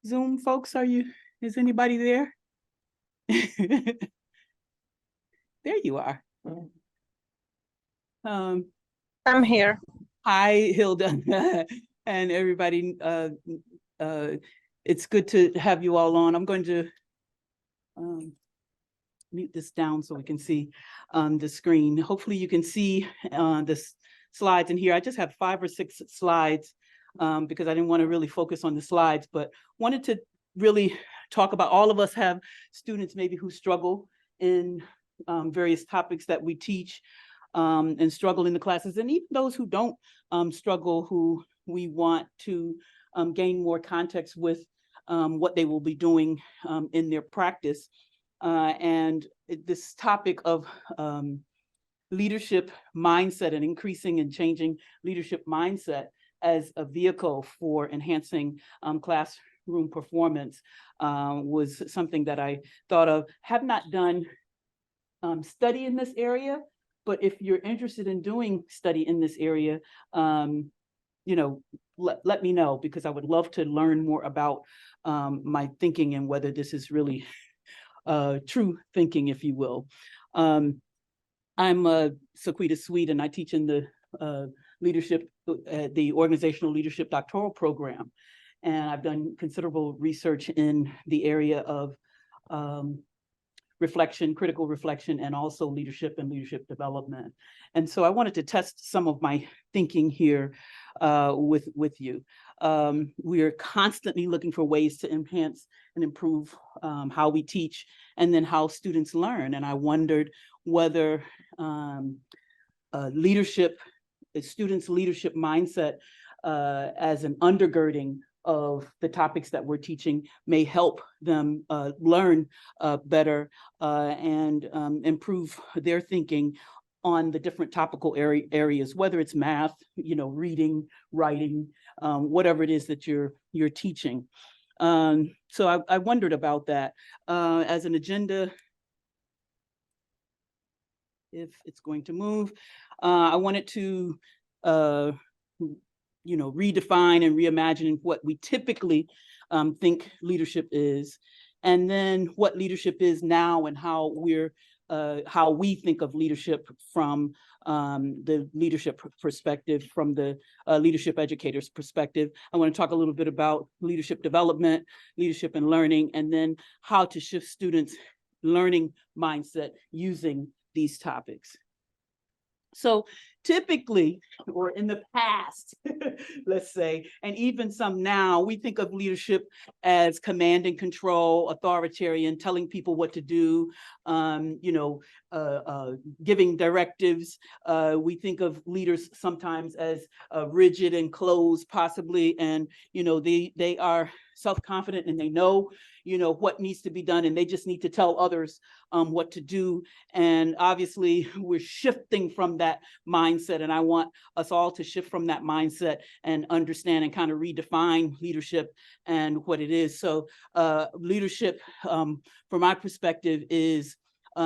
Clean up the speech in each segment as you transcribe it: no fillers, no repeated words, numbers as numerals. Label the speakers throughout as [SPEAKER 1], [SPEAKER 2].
[SPEAKER 1] Zoom folks, is anybody there? There you are.
[SPEAKER 2] I'm here.
[SPEAKER 1] Hi, Hilda, and everybody. It's good to have you all on. I'm going to mute this down so we can see the screen. Hopefully you can see the slides in here. I just have 5 or 6 slides because I didn't want to really focus on the slides, but wanted to really talk about, all of us have students maybe who struggle in various topics that we teach and struggle in the classes, and even those who don't struggle, who we want to gain more context with what they will be doing in their practice. And this topic of leadership mindset and increasing and changing leadership mindset as a vehicle for enhancing classroom performance was something that I thought of. Have not done study in this area, but if you're interested in doing study in this area, let me know, because I would love to learn more about my thinking and whether this is really true thinking, if you will. I'm Sequetta Sweet, and I teach in the the organizational leadership doctoral program. And I've done considerable research in the area of reflection, critical reflection, and also leadership and leadership development. And so I wanted to test some of my thinking here with you. We are constantly looking for ways to enhance and improve how we teach and then how students learn. And I wondered whether students' leadership mindset as an undergirding of the topics that we're teaching may help them learn better and improve their thinking on the different topical areas, whether it's math, reading, writing, whatever it is that you're teaching. So I wondered about that as an agenda. If it's going to move, I wanted to redefine and reimagine what we typically think leadership is, and then what leadership is now and how we think of leadership from the leadership perspective, from the leadership educator's perspective. I want to talk a little bit about leadership development, leadership and learning, and then how to shift students' learning mindset using these topics. So typically, or in the past, let's say, and even some now, we think of leadership as command and control, authoritarian, telling people what to do, giving directives. We think of leaders sometimes as rigid and closed, possibly, and they are self-confident and they know what needs to be done, and they just need to tell others what to do. And obviously we're shifting from that mindset, and I want us all to shift from that mindset and understand and kind of redefine leadership and what it is. So leadership, from my perspective, is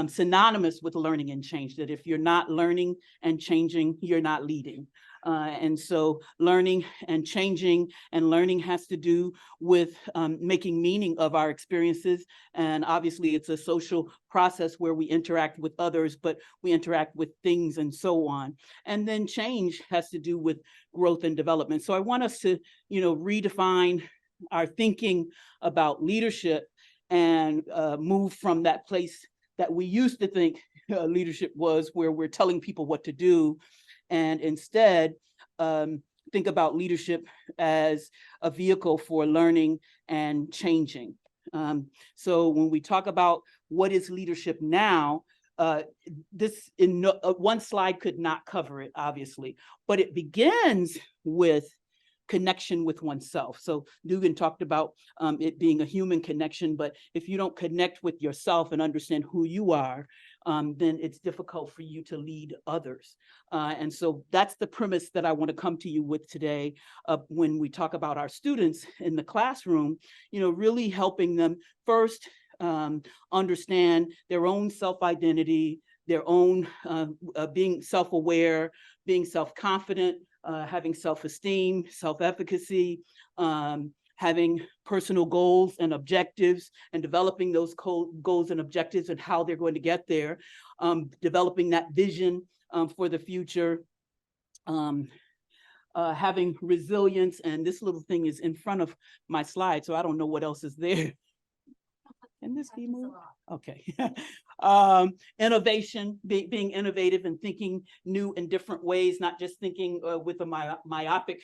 [SPEAKER 1] synonymous with learning and change, that if you're not learning and changing, you're not leading. And so learning and changing and learning has to do with making meaning of our experiences. And obviously it's a social process where we interact with others, but we interact with things and so on. And then change has to do with growth and development. So I want us to, redefine our thinking about leadership and move from that place that we used to think leadership was, where we're telling people what to do, and instead think about leadership as a vehicle for learning and changing. So when we talk about what is leadership now, this in one slide could not cover it, obviously, but it begins with connection with oneself. So Dugan talked about it being a human connection, but if you don't connect with yourself and understand who you are, then it's difficult for you to lead others. And so that's the premise that I want to come to you with today when we talk about our students in the classroom, really helping them first understand their own self-identity, their own being self-aware, being self-confident, having self-esteem, self-efficacy, having personal goals and objectives and developing those goals and objectives and how they're going to get there, developing that vision for the future, having resilience, and this little thing is in front of my slide, so I don't know what else is there. Can this be moved? Okay. Innovation, being innovative and thinking new and different ways, not just thinking with a myopic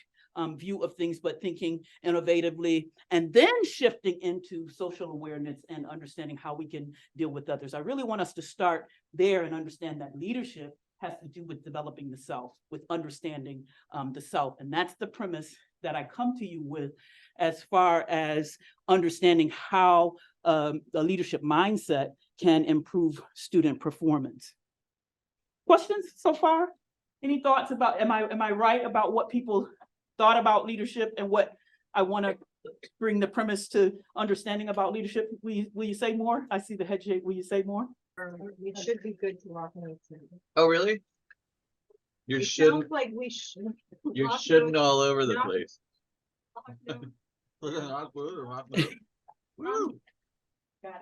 [SPEAKER 1] view of things, but thinking innovatively, and then shifting into social awareness and understanding how we can deal with others. I really want us to start there and understand that leadership has to do with developing the self, with understanding the self. And that's the premise that I come to you with as far as understanding how a leadership mindset can improve student performance. Questions so far? Any thoughts about, am I right about what people thought about leadership and what I want to bring the premise to understanding about leadership? Will you say more? I see the head shake. Will you say more?
[SPEAKER 2] It should be good to walk away.
[SPEAKER 3] Oh, really? You're
[SPEAKER 2] It
[SPEAKER 3] shitting,
[SPEAKER 2] sounds like we should.
[SPEAKER 3] you're
[SPEAKER 2] walk
[SPEAKER 3] shitting
[SPEAKER 2] away.
[SPEAKER 3] all over the
[SPEAKER 2] No.
[SPEAKER 3] place.
[SPEAKER 2] No.
[SPEAKER 3] Woo.
[SPEAKER 2] Got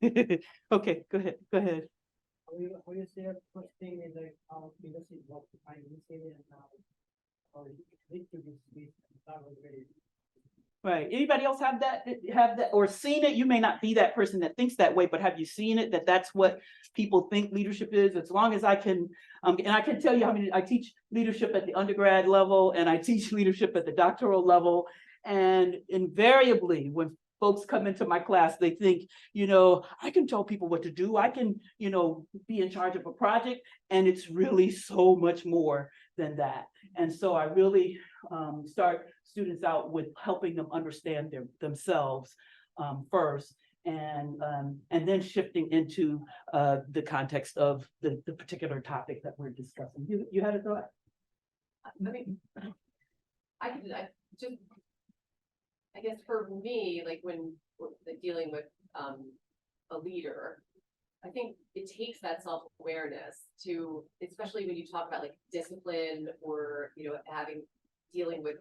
[SPEAKER 2] it.
[SPEAKER 1] Okay, go ahead.
[SPEAKER 4] We say first thing is like our leadership work to find and now need to be space that was very.
[SPEAKER 1] Right. Anybody else have that or seen it? You may not be that person that thinks that way, but have you seen it, that that's what people think leadership is? As long as I can, and I can tell you how many, I teach leadership at the undergrad level and I teach leadership at the doctoral level. And invariably, when folks come into my class, they think, I can tell people what to do. I can, be in charge of a project. And it's really so much more than that. And so I really start students out with helping them understand themselves first, and then shifting into the context of the particular topic that we're discussing. You had a thought?
[SPEAKER 5] I guess for me, like when we're dealing with a leader, I think it takes that self-awareness to, especially when you talk about like discipline or, dealing with,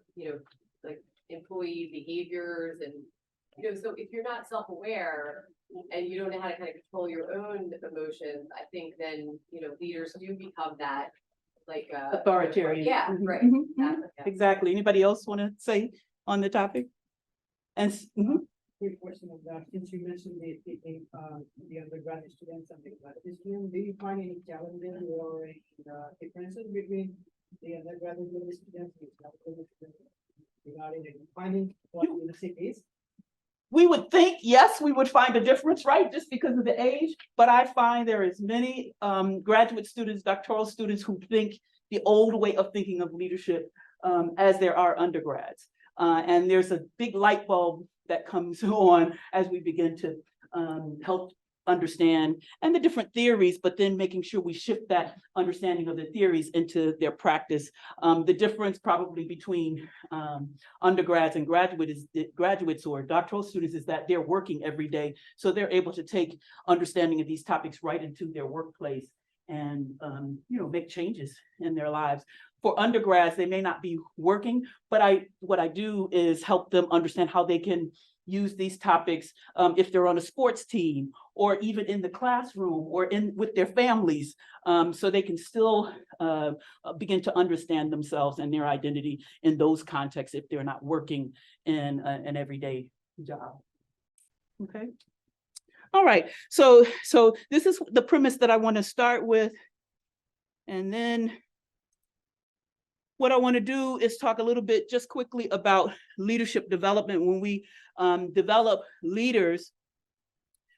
[SPEAKER 5] like employee behaviors and, so if you're not self-aware and you don't know how to kind of control your own emotions, I think then, leaders do become that like
[SPEAKER 1] authoritarian.
[SPEAKER 5] Yeah,
[SPEAKER 1] Mhm,
[SPEAKER 5] right.
[SPEAKER 1] mhm,
[SPEAKER 5] Yeah.
[SPEAKER 1] Exactly. Anybody else want to say on the topic? And
[SPEAKER 4] Quick question of that, since you mentioned the undergraduate students and the graduate students, do you find any challenges or any differences between the undergraduate students and graduate students regarding defining what leadership is?
[SPEAKER 1] we would think, yes, we would find a difference, right? Just because of the age, but I find there is many graduate students, doctoral students who think the old way of thinking of leadership as there are undergrads. And there's a big light bulb that comes on as we begin to help understand and the different theories, but then making sure we shift that understanding of the theories into their practice. The difference probably between undergrads and graduates or doctoral students is that they're working every day. So they're able to take understanding of these topics right into their workplace and make changes in their lives. For undergrads, they may not be working, but what I do is help them understand how they can use these topics if they're on a sports team or even in the classroom or with their families, so they can still begin to understand themselves and their identity in those contexts if they're not working in an everyday job. Okay. All right. So this is the premise that I want to start with. And then what I want to do is talk a little bit just quickly about leadership development. When we develop leaders,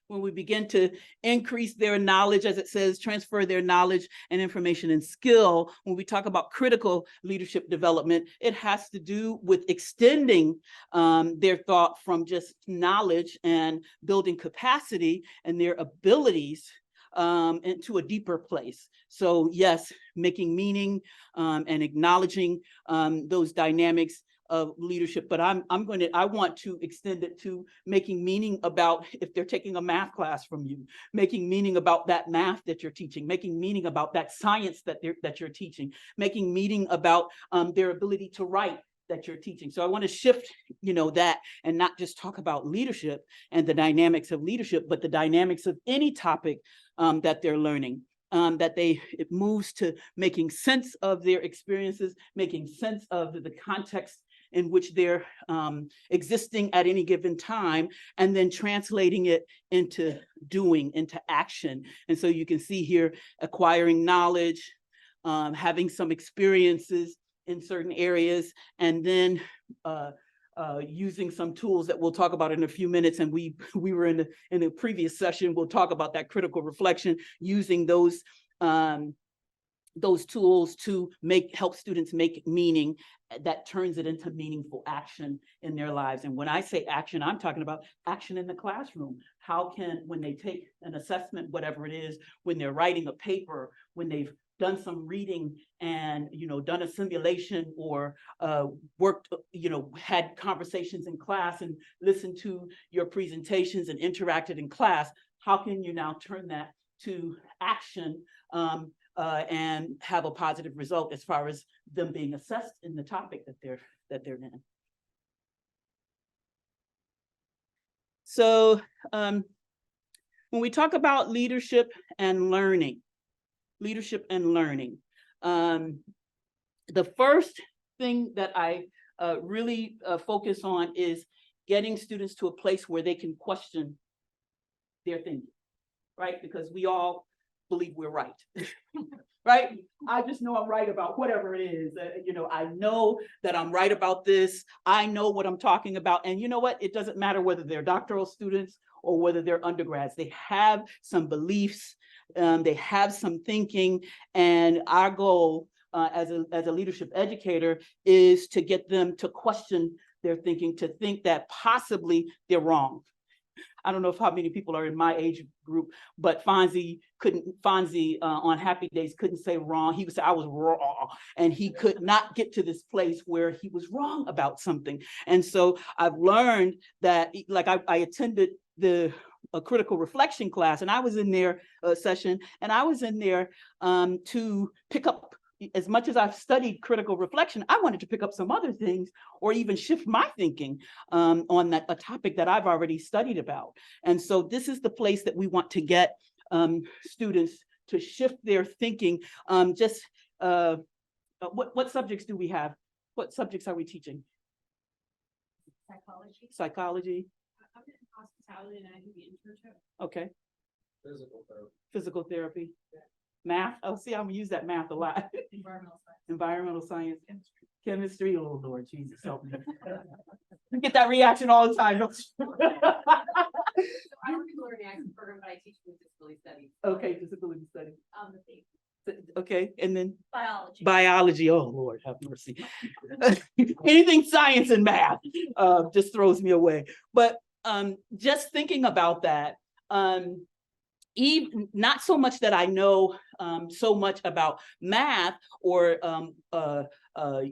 [SPEAKER 1] when we begin to increase their knowledge, as it says, transfer their knowledge and information and skill, when we talk about critical leadership development, it has to do with extending their thought from just knowledge and building capacity and their abilities into a deeper place. So yes, making meaning and acknowledging those dynamics of leadership, but I want to extend it to making meaning about if they're taking a math class from you, making meaning about that math that you're teaching, making meaning about that science that you're teaching, making meaning about their ability to write that you're teaching. So I want to shift, that and not just talk about leadership and the dynamics of leadership, but the dynamics of any topic that they're learning. It moves to making sense of their experiences, making sense of the context in which they're existing at any given time, and then translating it into doing, into action. And so you can see here, acquiring knowledge, having some experiences in certain areas, and then using some tools that we'll talk about in a few minutes. And we were in the previous session, we'll talk about that critical reflection, using those tools to help students make meaning that turns it into meaningful action in their lives. And when I say action, I'm talking about action in the classroom. How can, when they take an assessment, whatever it is, when they're writing a paper, when they've done some reading and, done a simulation, or worked, had conversations in class and listened to your presentations and interacted in class, how can you now turn that to action and have a positive result as far as them being assessed in the topic that they're in? So when we talk about leadership and learning, the first thing that I really focus on is getting students to a place where they can question their thinking, right? Because we all believe we're right, right? I just know I'm right about whatever it is. I know that I'm right about this. I know what I'm talking about. And you know what? It doesn't matter whether they're doctoral students or whether they're undergrads. They have some beliefs, they have some thinking, and our goal as a leadership educator is to get them to question their thinking, to think that possibly they're wrong. I don't know if how many people are in my age group, but Fonzie on happy days couldn't say wrong. He would say, I was wrong. And he could not get to this place where he was wrong about something. And so I've learned that, like I attended a critical reflection class, and I was in their session, and I was in there to pick up, as much as I've studied critical reflection, I wanted to pick up some other things or even shift my thinking on a topic that I've already studied about. And so this is the place that we want to get students to shift their thinking. What subjects do we have? What subjects are we teaching?
[SPEAKER 2] Psychology.
[SPEAKER 1] Psychology.
[SPEAKER 2] I'm in hospitality and I do the internship.
[SPEAKER 1] Okay.
[SPEAKER 3] Physical therapy.
[SPEAKER 1] Physical therapy. Math. Oh, see, I'm gonna use that math a lot.
[SPEAKER 2] Environmental science.
[SPEAKER 1] Environmental science. Chemistry. Oh Lord Jesus, help me. You get that reaction all the time, don't you?
[SPEAKER 5] So I work in the learning access program, but I teach with disability studies.
[SPEAKER 1] Okay, disability studies.
[SPEAKER 5] The thing.
[SPEAKER 1] Okay, and then
[SPEAKER 2] Biology.
[SPEAKER 1] biology. Oh Lord, have mercy. Anything science and math just throws me away. But just thinking about that, even not so much that I know so much about math or know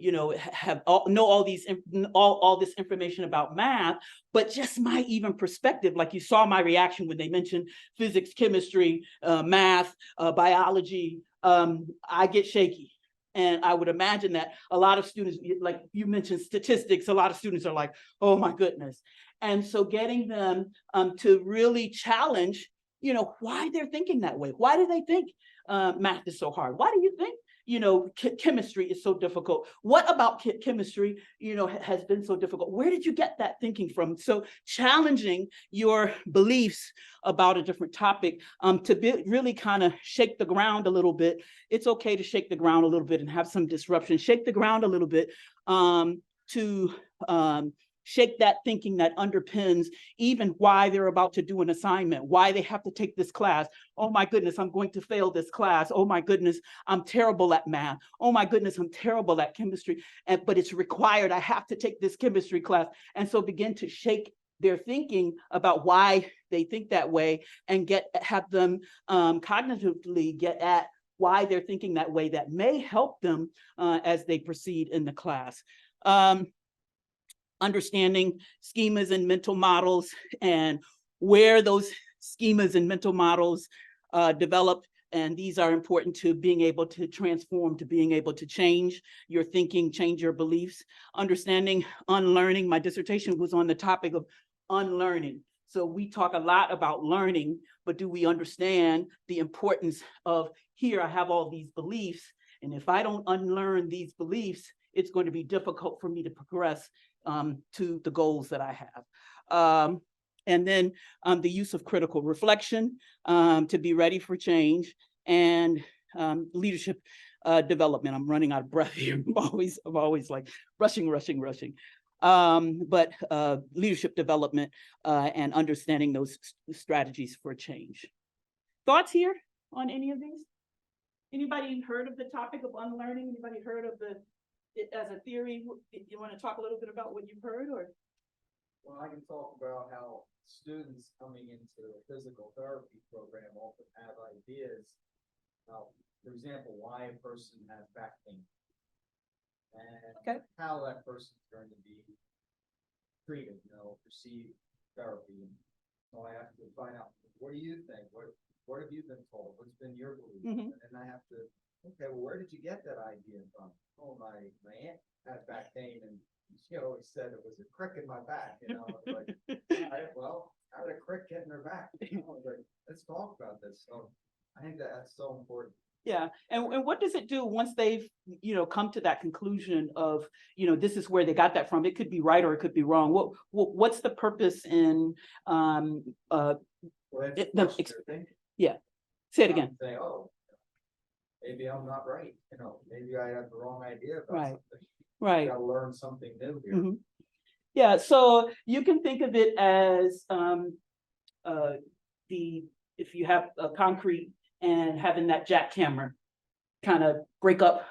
[SPEAKER 1] all this information about math, but just my even perspective. Like you saw my reaction when they mentioned physics, chemistry, math, biology. I get shaky. And I would imagine that a lot of students, like you mentioned statistics, a lot of students are like, oh my goodness. And so getting them to really challenge, why they're thinking that way. Why do they think math is so hard? Why do you think, chemistry is so difficult? What about chemistry, has been so difficult? Where did you get that thinking from? So challenging your beliefs about a different topic to really kind of shake the ground a little bit. It's okay to shake the ground a little bit and have some disruption. Shake the ground a little bit to shake that thinking that underpins even why they're about to do an assignment, why they have to take this class. Oh my goodness, I'm going to fail this class. Oh my goodness, I'm terrible at math. Oh my goodness, I'm terrible at chemistry. But it's required. I have to take this chemistry class. And so begin to shake their thinking about why they think that way and have them cognitively get at why they're thinking that way that may help them as they proceed in the class. Understanding schemas and mental models and where those schemas and mental models developed And these are important to being able to transform, to being able to change your thinking, change your beliefs, understanding unlearning. My dissertation was on the topic of unlearning. So we talk a lot about learning, but do we understand the importance of, here I have all these beliefs, and if I don't unlearn these beliefs, it's going to be difficult for me to progress to the goals that I have. And then the use of critical reflection to be ready for change, and leadership development. I'm running out of breath here. I'm always like rushing. But leadership development and understanding those strategies for change. Thoughts here on any of these? Anybody heard of the topic of unlearning? Anybody heard of it as a theory? You want to talk a little bit about what you've heard, or?
[SPEAKER 6] Well, I can talk about how students coming into a physical therapy program often have ideas about, for example, why a person has back pain. And how that person's going to be treated, receive therapy. So I have to find out, what do you think? What have you been told? What's been your belief? And then I have to, okay, well, where did you get that idea from? Oh, my aunt had back pain, and she always said it was a crick in my back, Like, all right, well, how did a crick get in her back? Like, let's talk about this. So I think that's so important.
[SPEAKER 1] Yeah, and what does it do once they've, come to that conclusion of, this is where they got that from? It could be right or it could be wrong. What's the purpose in yeah, say it again.
[SPEAKER 6] Say, oh, maybe I'm not right. Maybe I have the wrong idea about something.
[SPEAKER 1] Right.
[SPEAKER 6] Got to learn something new here.
[SPEAKER 1] Yeah, so you can think of it as if you have a concrete and having that jackhammer kind of break up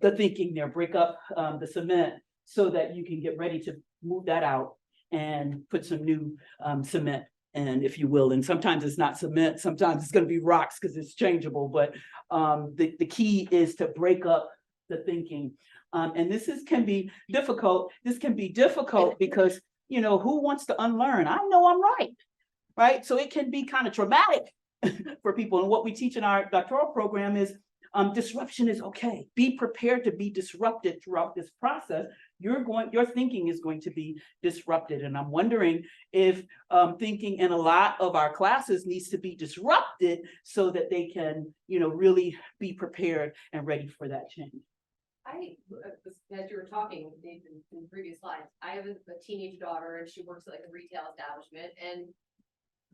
[SPEAKER 1] the thinking there, break up the cement, so that you can get ready to move that out and put some new cement, and if you will. And sometimes it's not cement, sometimes it's going to be rocks because it's changeable, but the key is to break up the thinking. And can be difficult. This can be difficult because, who wants to unlearn? I know I'm right? So it can be kind of traumatic for people. And what we teach in our doctoral program is disruption is okay. Be prepared to be disrupted throughout this process. Your thinking is going to be disrupted. And I'm wondering if thinking in a lot of our classes needs to be disrupted so that they can, really be prepared and ready for that change.
[SPEAKER 5] As you were talking in previous slides, I have a teenage daughter, and she works at like a retail establishment, and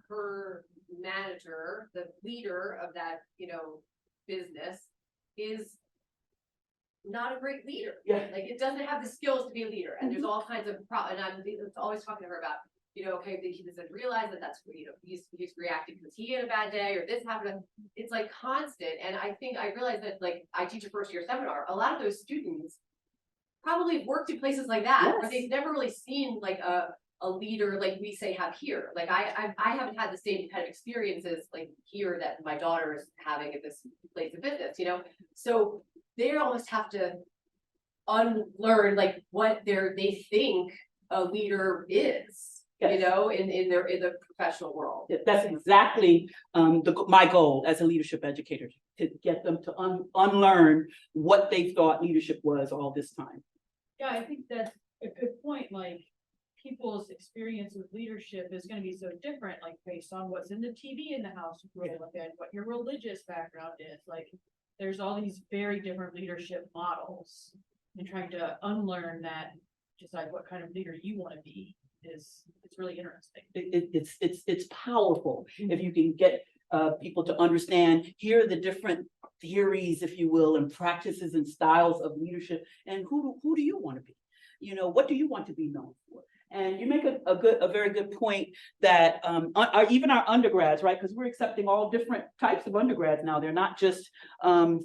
[SPEAKER 5] her manager, the leader of that, business, is not a great leader.
[SPEAKER 1] Yeah.
[SPEAKER 5] Like, it doesn't have the skills to be a leader, and there's all kinds of and I'm always talking to her about, okay, he doesn't realize that that's, he's reacting because he had a bad day or this happened. It's like constant. And I think I realized that, like, I teach a first year seminar. A lot of those students probably have worked in places like that, where they've never really seen like a leader like we say have here. Like I haven't had the same kind of experiences like here that my daughter is having at this place of business, So they almost have to unlearn like what they think a leader is. In the professional world.
[SPEAKER 1] That's exactly my goal as a leadership educator, to get them to unlearn what they thought leadership was all this time.
[SPEAKER 2] Yeah, I think that's a good point. Like, people's experience with leadership is going to be so different, like based on what's in the TV in the house you grow up in, what your religious background is. Like, there's all these very different leadership models, and trying to unlearn that, decide what kind of leader you want to be. It's really interesting.
[SPEAKER 1] It's powerful if you can get people to understand, here are the different theories, if you will, and practices and styles of leadership, and who do you want to be? What do you want to be known for? And you make a very good point that even our undergrads, right? Because we're accepting all different types of undergrads now. They're not just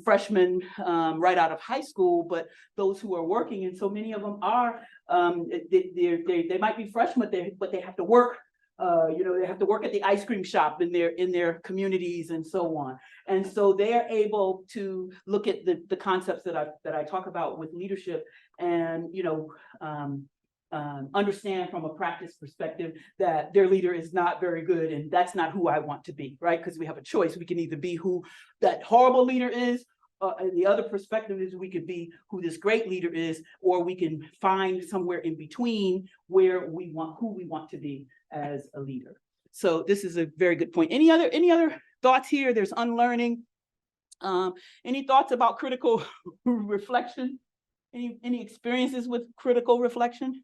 [SPEAKER 1] freshmen right out of high school, but those who are working. And so many of them are, they might be freshmen, but they have to work. They have to work at the ice cream shop in their communities and so on. And so they are able to look at the concepts that I talk about with leadership, and understand from a practice perspective that their leader is not very good and that's not who I want to be, right? Because we have a choice. We can either be who that horrible leader is, and the other perspective is we could be who this great leader is, or we can find somewhere in between where we want, who we want to be as a leader. So this is a very good point. Any other thoughts here? There's unlearning. Any thoughts about critical reflection? Any experiences with critical reflection?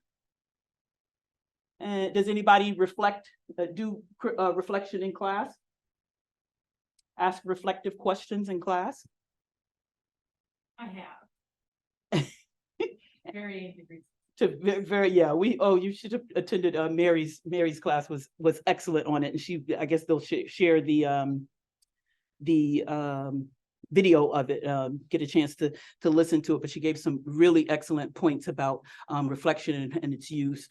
[SPEAKER 1] Does anybody reflect, do reflection in class? Ask reflective questions in class?
[SPEAKER 2] I have. Varying degrees.
[SPEAKER 1] Yeah, you should have attended Mary's class was excellent on it, and I guess they'll share the video of it, get a chance to listen to it, but she gave some really excellent points about reflection and its use.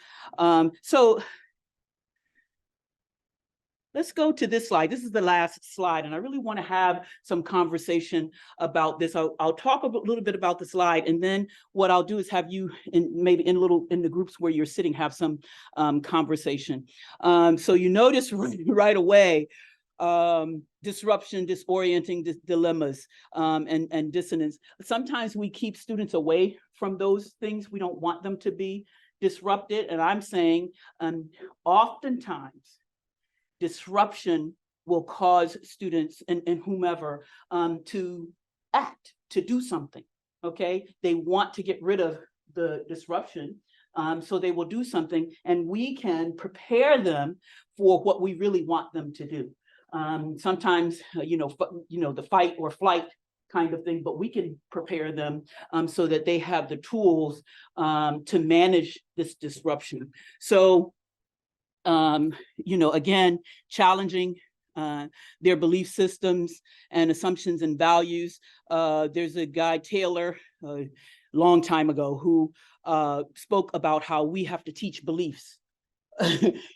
[SPEAKER 1] So let's go to this slide. This is the last slide, and I really want to have some conversation about this. I'll talk a little bit about the slide, and then what I'll do is have you maybe in the groups where you're sitting have some conversation. So you notice right away disruption, disorienting, dilemmas, and dissonance. Sometimes we keep students away from those things. We don't want them to be disrupted, and I'm saying oftentimes disruption will cause students and whomever to act, to do something, okay? They want to get rid of the disruption, so they will do something, and we can prepare them for what we really want them to do. Sometimes, the fight or flight kind of thing, but we can prepare them so that they have the tools to manage this disruption. So, again, challenging their belief systems and assumptions and values. There's a guy, Taylor, a long time ago, who spoke about how we have to teach beliefs.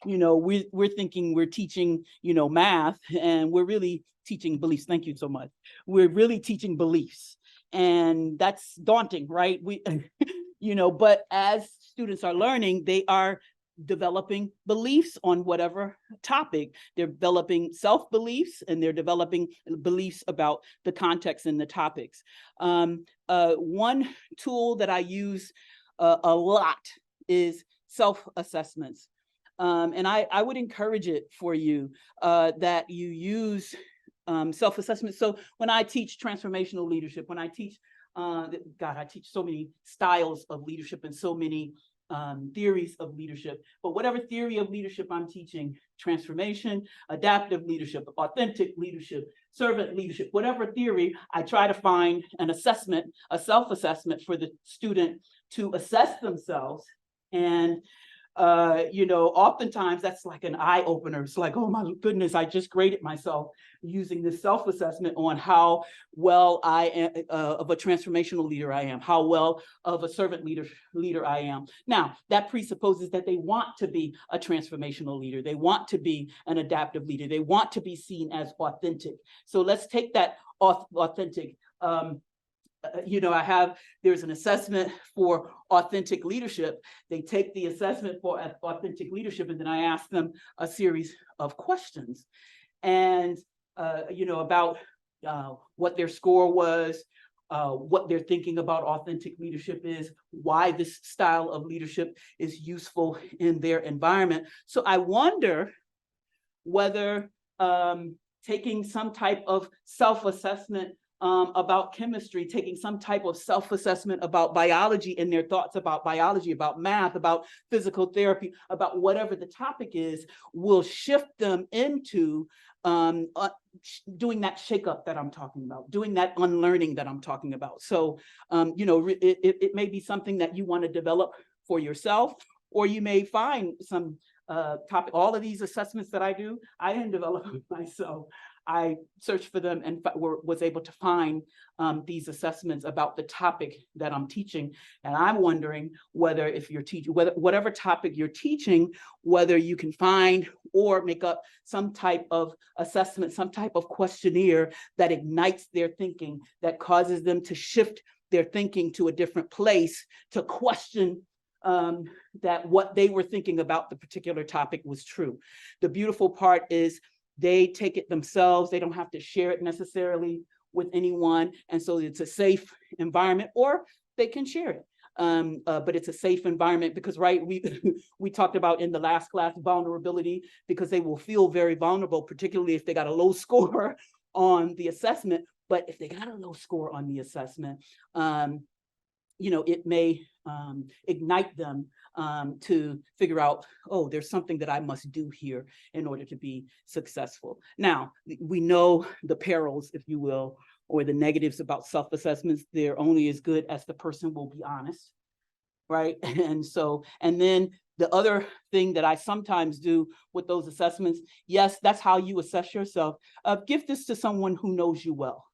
[SPEAKER 1] We're thinking we're teaching, math, and we're really teaching beliefs. Thank you so much. We're really teaching beliefs, and that's daunting, right? But as students are learning, they are developing beliefs on whatever topic. They're developing self-beliefs, and they're developing beliefs about the context and the topics. One tool that I use a lot is self-assessments. And I would encourage it for you that you use self-assessment. So when I teach transformational leadership, when I teach, I teach so many styles of leadership and so many theories of leadership, but whatever theory of leadership I'm teaching, transformation, adaptive leadership, authentic leadership, servant leadership, whatever theory, I try to find an assessment, a self-assessment for the student to assess themselves. And oftentimes that's like an eye opener. It's like, oh my goodness, I just graded myself using this self-assessment on how well I am of a transformational leader I am, how well of a servant leader I am. Now, that presupposes that they want to be a transformational leader. They want to be an adaptive leader. They want to be seen as authentic. So let's take that authentic. There's an assessment for authentic leadership. They take the assessment for authentic leadership, and then I ask them a series of questions, and about what their score was, what they're thinking about authentic leadership is, why this style of leadership is useful in their environment. So I wonder whether taking some type of self-assessment about chemistry, taking some type of self-assessment about biology and their thoughts about biology, about math, about physical therapy, about whatever the topic is, will shift them into doing that shakeup that I'm talking about, doing that unlearning that I'm talking about. So, it may be something that you want to develop for yourself, or you may find some topic. All of these assessments that I do, I didn't develop myself. I searched for them and was able to find these assessments about the topic that I'm teaching. And I'm wondering whether if you're teaching, whatever topic you're teaching, whether you can find or make up some type of assessment, some type of questionnaire that ignites their thinking, that causes them to shift their thinking to a different place, to question that what they were thinking about the particular topic was true. The beautiful part is they take it themselves. They don't have to share it necessarily with anyone. And so it's a safe environment, or they can share it. But it's a safe environment because, right, we talked about in the last class vulnerability, because they will feel very vulnerable, particularly if they got a low score on the assessment. But if they got a low score on the assessment, it may ignite them to figure out, oh, there's something that I must do here in order to be successful. Now, we know the perils, if you will, or the negatives about self-assessments. They're only as good as the person will be honest, right? And then the other thing that I sometimes do with those assessments, yes, that's how you assess yourself. Give this to someone who knows you well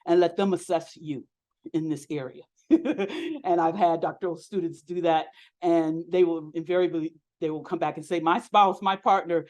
[SPEAKER 1] and let them assess you in this area. And I've had doctoral students do that, and they will invariably, they will come back and say, my spouse, my partner,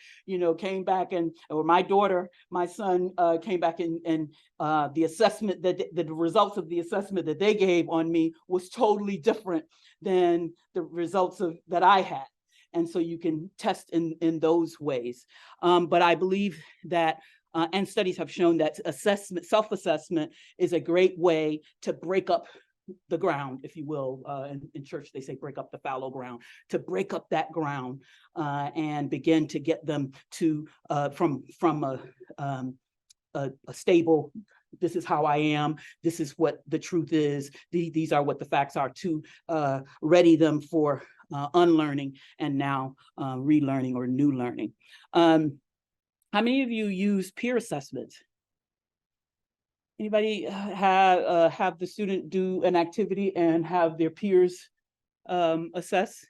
[SPEAKER 1] came back or my daughter, my son came back and the assessment the results of the assessment that they gave on me was totally different than the results that I had. And so you can test in those ways. But I believe that and studies have shown that self-assessment is a great way to break up the ground, if you will. In church, they say break up the fallow ground, to break up that ground and begin to get them to from a stable, this is how I am, this is what the truth is, these are what the facts are, to ready them for unlearning and now relearning or new learning. How many of you use peer assessments? Anybody have the student do an activity and have their peers assess?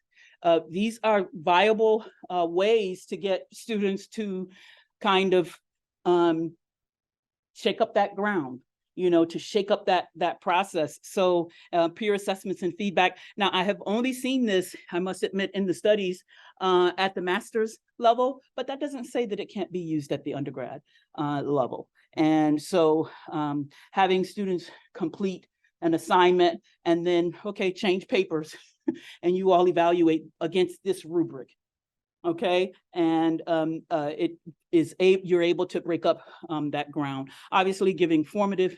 [SPEAKER 1] These are viable ways to get students to kind of shake up that ground, to shake up that process. So peer assessments and feedback. Now, I have only seen this, I must admit, in the studies at the master's level, but that doesn't say that it can't be used at the undergrad level. And so having students complete an assignment and then, okay, change papers and you all evaluate against this rubric. Okay, and you're able to break up that ground. Obviously, giving formative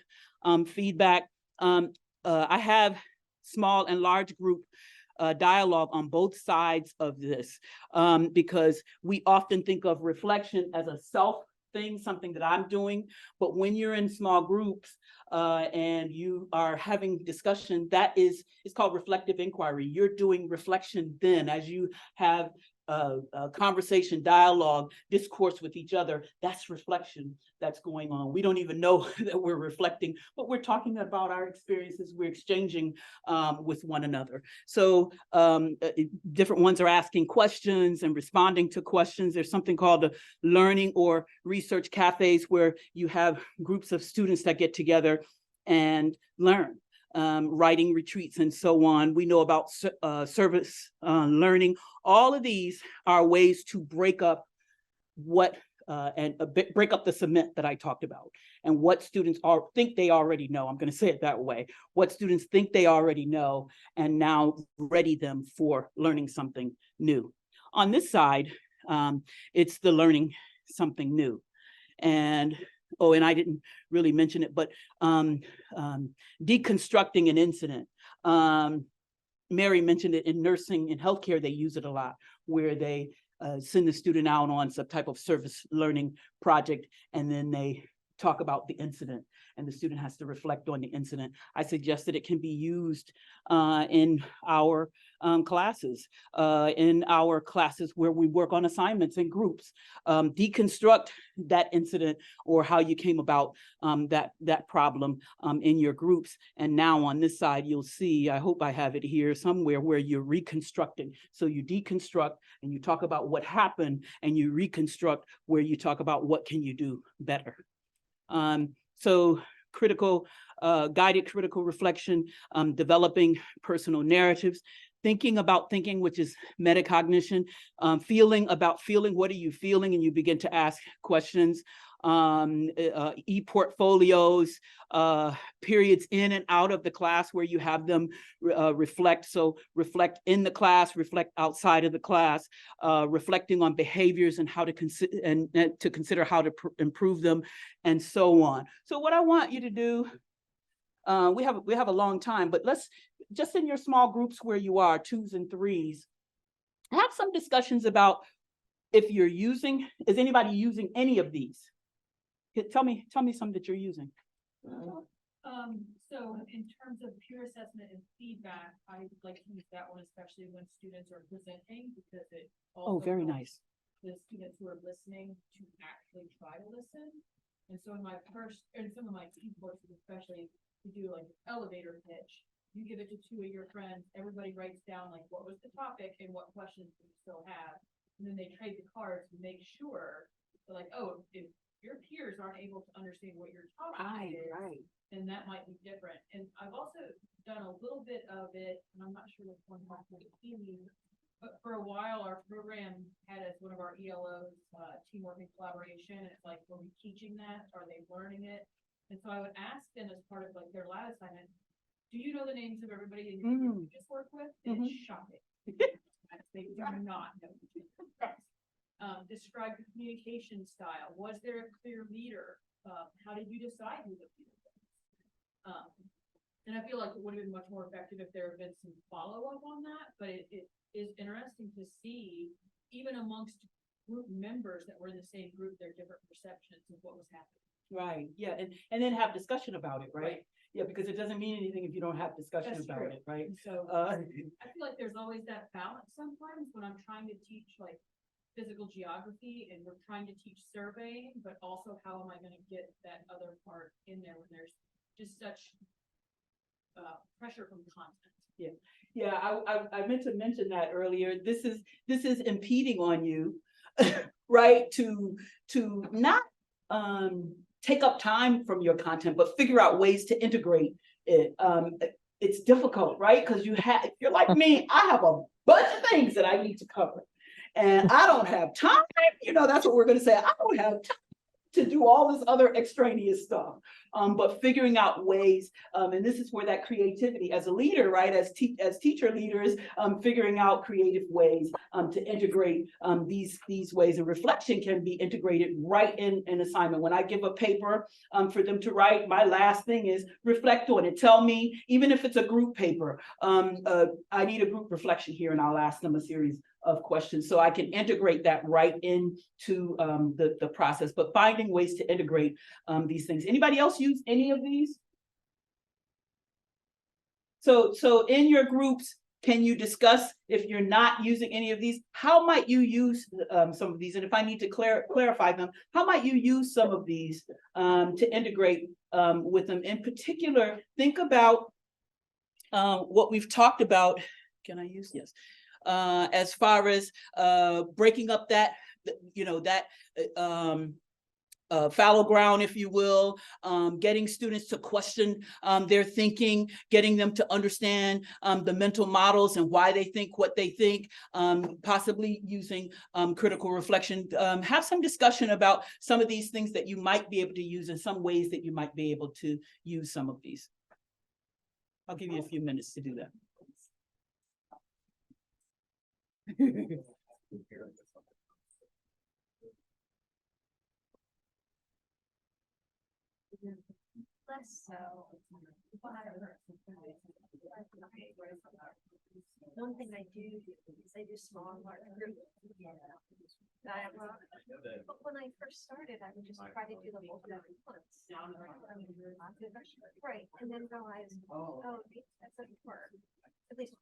[SPEAKER 1] feedback. I have small and large group dialogue on both sides of this because we often think of reflection as a self thing, something that I'm doing, but when you're in small groups and you are having discussion, it's called reflective inquiry. You're doing reflection then as you have conversation, dialogue, discourse with each other. That's reflection that's going on. We don't even know that we're reflecting, but we're talking about our experiences. We're exchanging with one another. So different ones are asking questions and responding to questions. There's something called the learning or research cafes where you have groups of students that get together and learn. Writing retreats and so on. We know about service learning. All of these are ways to break up break up the cement that I talked about and what students think they already know. I'm going to say it that way. What students think they already know and now ready them for learning something new. On this side, it's the learning something new. And and I didn't really mention it, but deconstructing an incident. Mary mentioned it in nursing and healthcare, they use it a lot, where they send the student out on some type of service learning project, and then they talk about the incident, and the student has to reflect on the incident. I suggest that it can be used in our classes where we work on assignments in groups. Deconstruct that incident or how you came about that problem in your groups. And now on this side, you'll see, I hope I have it here somewhere, where you're reconstructing. So you deconstruct and you talk about what happened, and you reconstruct where you talk about what can you do better. So guided critical reflection, developing personal narratives, thinking about thinking, which is metacognition, feeling about feeling, what are you feeling? And you begin to ask questions. e-portfolios, periods in and out of the class where you have them reflect. So reflect in the class, reflect outside of the class, reflecting on behaviors and how to consider and to consider how to improve them, and so on. So what I want you to do, we have a long time, but let's just in your small groups where you are, 2s and 3s, have some discussions about if you're using, is anybody using any of these? Tell me some that you're using.
[SPEAKER 2] So in terms of peer assessment and feedback, I like to use that one, especially when students are presenting, because it
[SPEAKER 1] Oh,
[SPEAKER 2] also
[SPEAKER 1] very
[SPEAKER 2] helps
[SPEAKER 1] nice.
[SPEAKER 2] the students who are listening to actually try to listen. And so in my first, and some of my team courses, especially, to do like an elevator pitch, you give it to 2 of your friends, everybody writes down like what was the topic and what questions do you still have. And then they trade the cards to make sure, they're like, oh, if your peers aren't able to understand what your topic is, then that might be different. And I've also done a little bit of it, and I'm not sure which one has to be, but for a while, our program had as one of our ELOs, teamwork and collaboration. It's like, are we teaching that? Are they learning it? And so I would ask them as part of like their lab assignment, do you know the names of everybody in your group you just work with? And it's shocking. They do not know. Describe your communication style. Was there a clear leader? How did you decide who the leader was? And I feel like it would have been much more effective if there had been some follow-up on that, but it is interesting to see, even amongst group members that were in the same group, their different perceptions of what was happening.
[SPEAKER 1] Right, yeah, and then have discussion about it, right? Yeah, because it doesn't mean anything if you don't have discussion
[SPEAKER 2] That's
[SPEAKER 1] about
[SPEAKER 2] true.
[SPEAKER 1] it, right?
[SPEAKER 2] And so
[SPEAKER 1] Uh,
[SPEAKER 2] I feel like there's always that balance sometimes when I'm trying to teach like physical geography and we're trying to teach surveying, but also how am I gonna get that other part in there when there's just such pressure from content.
[SPEAKER 1] Yeah, I meant to mention that earlier. This is impeding on you, right? To not take up time from your content, but figure out ways to integrate it. It's difficult, right? Because if you're like me, I have a bunch of things that I need to cover. And I don't have time, that's what we're gonna say. I don't have time to do all this other extraneous stuff. But figuring out ways, and this is where that creativity as a leader, right, as teacher leaders, figuring out creative ways to integrate these ways. And reflection can be integrated right in an assignment. When I give a paper for them to write, my last thing is reflect on it. Tell me, even if it's a group paper, I need a group reflection here, and I'll ask them a series of questions so I can integrate that right into the process, but finding ways to integrate these things. Anybody else use any of these? So in your groups, can you discuss, if you're not using any of these, how might you use some of these? And if I need to clarify them, how might you use some of these to integrate with them? In particular, think about what we've talked about. Can I use? Yes. As far as breaking up that, fallow ground, if you will, getting students to question their thinking, getting them to understand the mental models and why they think what they think, possibly using critical reflection. Have some discussion about some of these things that you might be able to use and some ways that you might be able to use some of these. I'll give you a few minutes to do that.
[SPEAKER 7] Less so. One thing I do is I do small large group dialogue. But when I first started, I would just try to do the whole thing at once. Right, and then realize, oh, that doesn't work. At least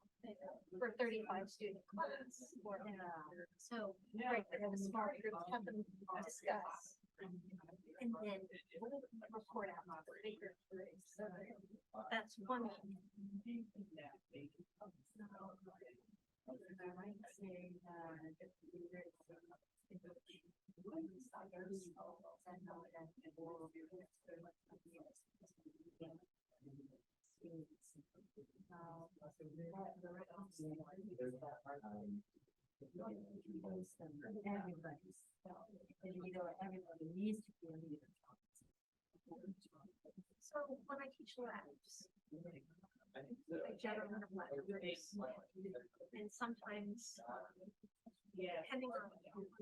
[SPEAKER 7] for 35 student class. So, right, I have a small group, have them discuss. And then report out the bigger groups. So that's one. Everybody needs to be a leader. So when I teach labs, I generally have lab groups, and sometimes, depending on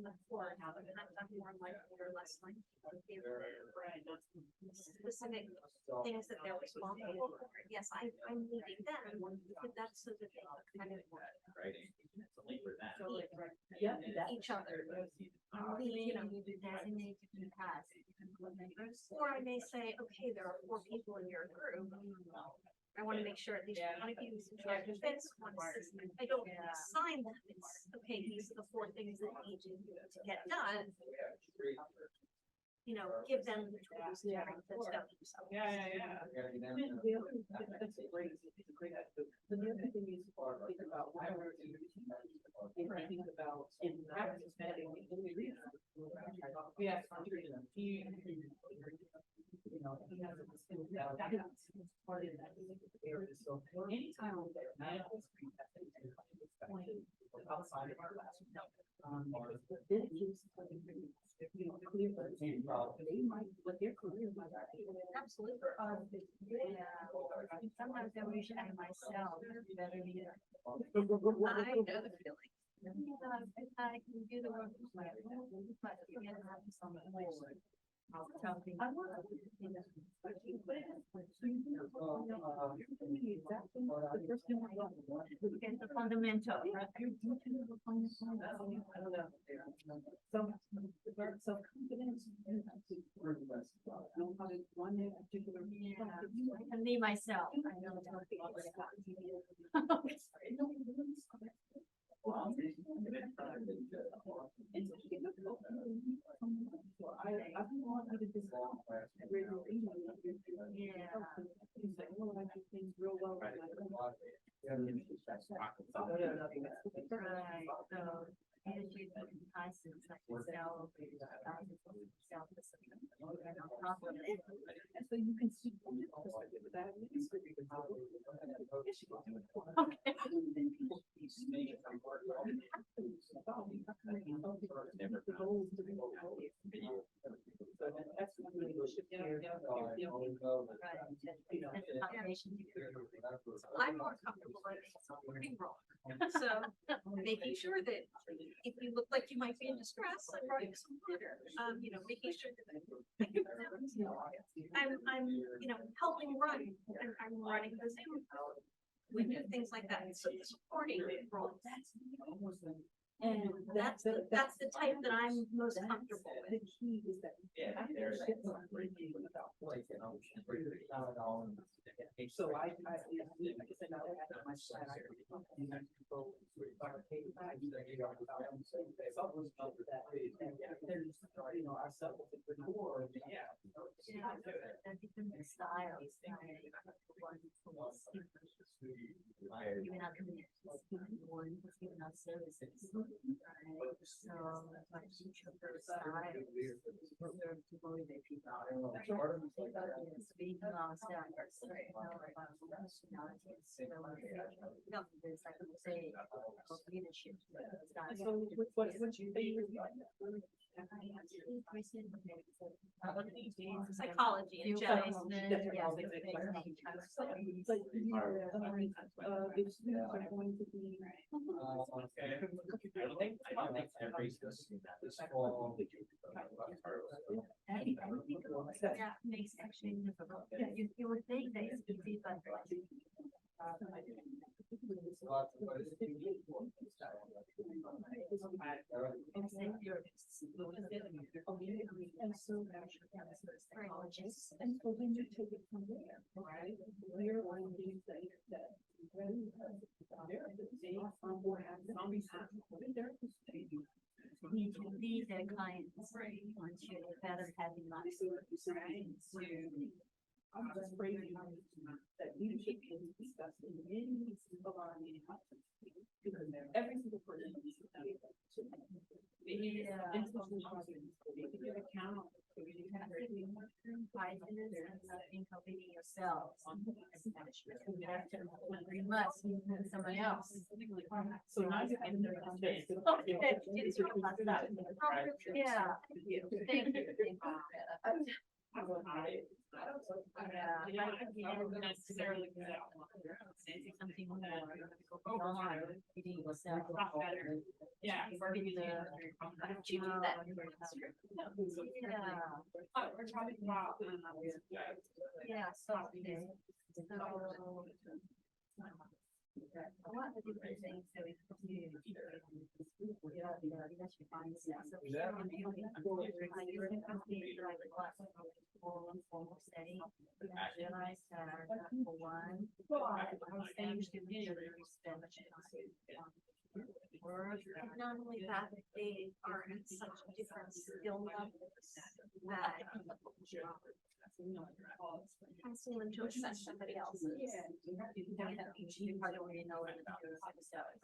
[SPEAKER 7] the floor, now that I'm more likely or less likely to give specific things that they're responsible for. Yes, I'm leading them, but that's so that they can kind of each other. Designate different tasks. Or I may say, okay, there are 4 people in your group. I want to make sure at least one of you is in charge of this, one is this. I don't assign them. It's okay, these are the 4 things that need to get done. Give them the tools to get it done themselves.
[SPEAKER 4] That's a great, idea. The other thing is think about why we're think about in practice setting. Part of that area. So anytime outside of our classroom, then it gives clear they might what their career might be.
[SPEAKER 7] Absolutely. Sometimes I wish I myself better leader. I know the feeling. I can do the work, but you have to have some more. The fundamental.
[SPEAKER 4] Self-confidence. Know how to run that particular.
[SPEAKER 7] And me myself. I know
[SPEAKER 4] I've been wanting to just he's like, oh, I do things real well.
[SPEAKER 7] Right, so energy devices like self-discipline.
[SPEAKER 4] And so you can see from your perspective that
[SPEAKER 7] I'm more comfortable in a supporting role. So making sure that if you look like you might be in distress, I'm running some water. Making sure that I'm helping run and I'm running the Zoom. We do things like that. So the supporting role.
[SPEAKER 4] And
[SPEAKER 7] that's the type that I'm most comfortable with.
[SPEAKER 4] The key is that so I said, now that my slide, ourselves at the core.
[SPEAKER 7] Even our communities, one was giving us services. So, like each of their style, to motivate people. Speaking on standards, no, there's like say leadership.
[SPEAKER 4] So what's your favorite?
[SPEAKER 7] Psychology in general.
[SPEAKER 4] If students are going to be.
[SPEAKER 7] That makes actually difficult. You would think that it's easy, but.
[SPEAKER 4] And so when you take it from there, right, we're one of these things that
[SPEAKER 7] Need to lead their clients once you're better having life.
[SPEAKER 4] I'm just praising that leadership can be discussed in any of our meeting conferences. Because every single person needs to be able to. Give account.
[SPEAKER 7] Inculcating yourselves. You have to agree less than somebody else.
[SPEAKER 1] So now you can.
[SPEAKER 7] Okay, it's real about that. Yeah. Thank you. Thank you. Yeah, I don't think necessarily something more beyond reading yourself.
[SPEAKER 2] Yeah.
[SPEAKER 7] Do you do that? Yeah.
[SPEAKER 2] We're talking about.
[SPEAKER 7] Yeah, so. A lot of different things that we can do. Setting. I realized that number one, and not only that, they are at such different skill levels that passing them to assess somebody else's. You probably already know what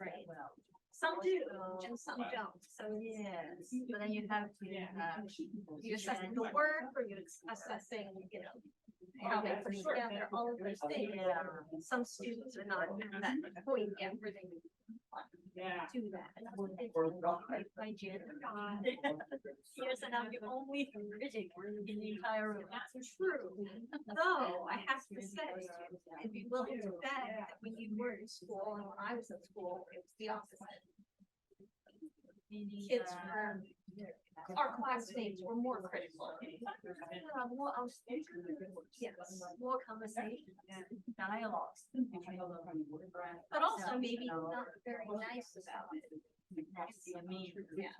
[SPEAKER 7] right? Well, some do and some don't. So yes, but then you have to you assessing the work, or you assessing, you know, how they put it together, all of those things. Some students are not at that point yet where they
[SPEAKER 2] Yeah.
[SPEAKER 7] do that. By Jen. Yes, and I'm the only critic in the entire room. That's true. Though I have to say, and be willing to bet that when you were in school and when I was in school, it was the opposite. Kids were, our classmates were more critical. More, yes, more conversation, dialogues. But also maybe not very nice about it. Yes.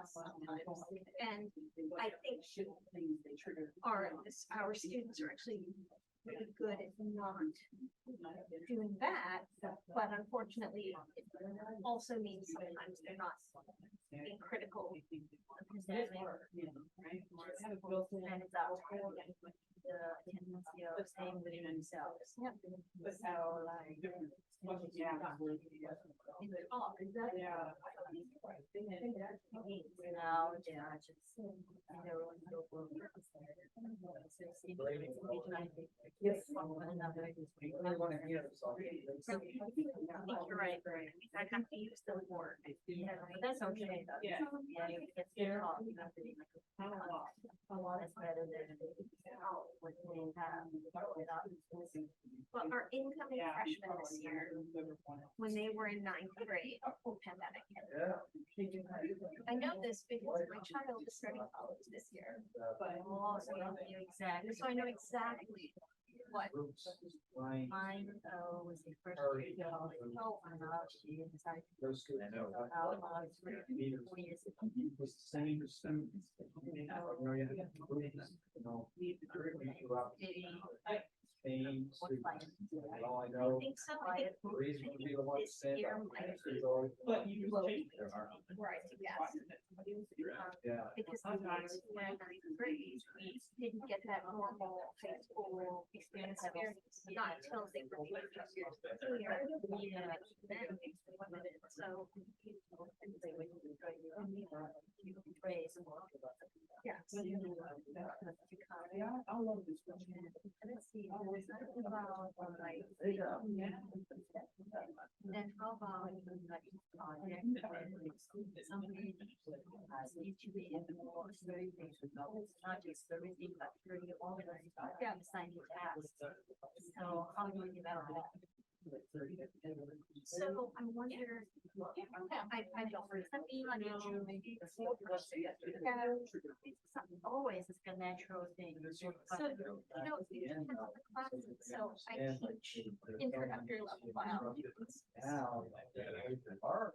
[SPEAKER 7] And I think our students are actually really good at not doing that, but unfortunately, it also means sometimes they're not being critical. And it's out the tendency of staying within themselves. Yep. So like, now they're just their own little yes, one another. I think you're right. I have to use the word. But that's okay though.
[SPEAKER 2] Yeah.
[SPEAKER 7] Yeah, you get to talk. You have to be like a lot is better than what they have. But our incoming freshmen this year, when they were in ninth grade, pandemic hit. I know this because my child is starting college this year. But also I know exactly, so I know exactly what mine was the first year. Oh, I'm not, she is like, how long is it? 4 years ago.
[SPEAKER 6] All I know.
[SPEAKER 7] I think so. I think this year might be
[SPEAKER 2] But you
[SPEAKER 7] low.
[SPEAKER 2] just.
[SPEAKER 7] Right, yes.
[SPEAKER 6] Yeah.
[SPEAKER 7] Because we were in ninth grade, we didn't get that normal high school experience, not until they were years earlier. Then things were limited, so. Praise. Yeah.
[SPEAKER 4] I love this one.
[SPEAKER 7] Let's see, there's nothing about like. Then how about like project? Somebody needs to be more very not just everything, but very organized. Yeah, assigning tasks. So how do we develop it? So I wonder, I don't, something unusual, maybe. Always it's a natural thing. So, you know, it depends on the classes. So I teach introductory level biology or